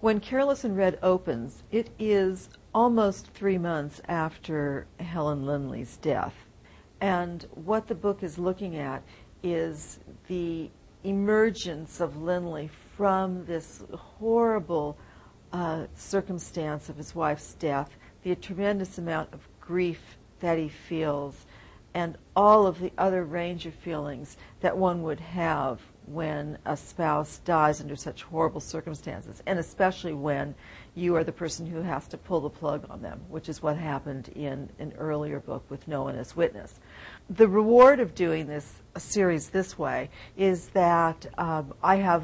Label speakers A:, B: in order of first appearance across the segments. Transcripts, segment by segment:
A: When Careless in Red opens, it is almost 3 months after Helen Lynley's death. And what the book is looking at is the emergence of Lynley from this horrible circumstance of his wife's death, the tremendous amount of grief that he feels, and all of the other range of feelings that one would have when a spouse dies under such horrible circumstances, and especially when you are the person who has to pull the plug on them, which is what happened in an earlier book with No One as Witness. The reward of doing this series this way is that I have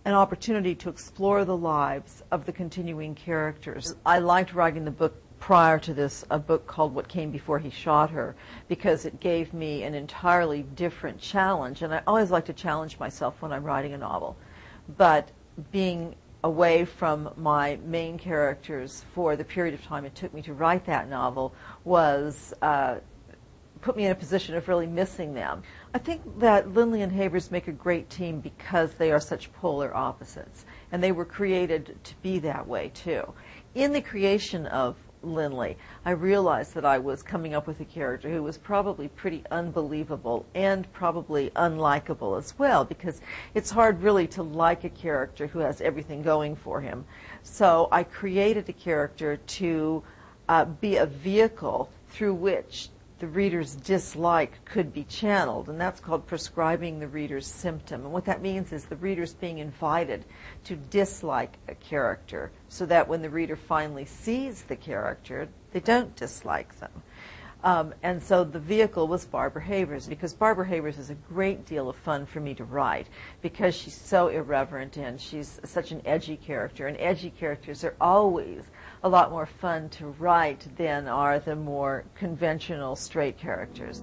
A: an opportunity to explore the lives of the continuing characters. I liked writing the book prior to this, a book called What Came Before He Shot Her, because it gave me an entirely different challenge. And I always like to challenge myself when I'm writing a novel. But being away from my main characters for the period of time it took me to write that novel was put me in a position of really missing them. I think that Lynley and Havers make a great team because they are such polar opposites, and they were created to be that way too. In the creation of Lynley, I realized that I was coming up with a character who was probably pretty unbelievable and probably unlikable as well, because it's hard really to like a character who has everything going for him. So I created a character to be a vehicle through which the reader's dislike could be channeled, and that's called prescribing the reader's symptom. And what that means is the reader's being invited to dislike a character so that when the reader finally sees the character, they don't dislike them. And so the vehicle was Barbara Havers, because Barbara Havers is a great deal of fun for me to write because she's so irreverent and she's such an edgy character, and edgy characters are always a lot more fun to write than are the more conventional straight characters.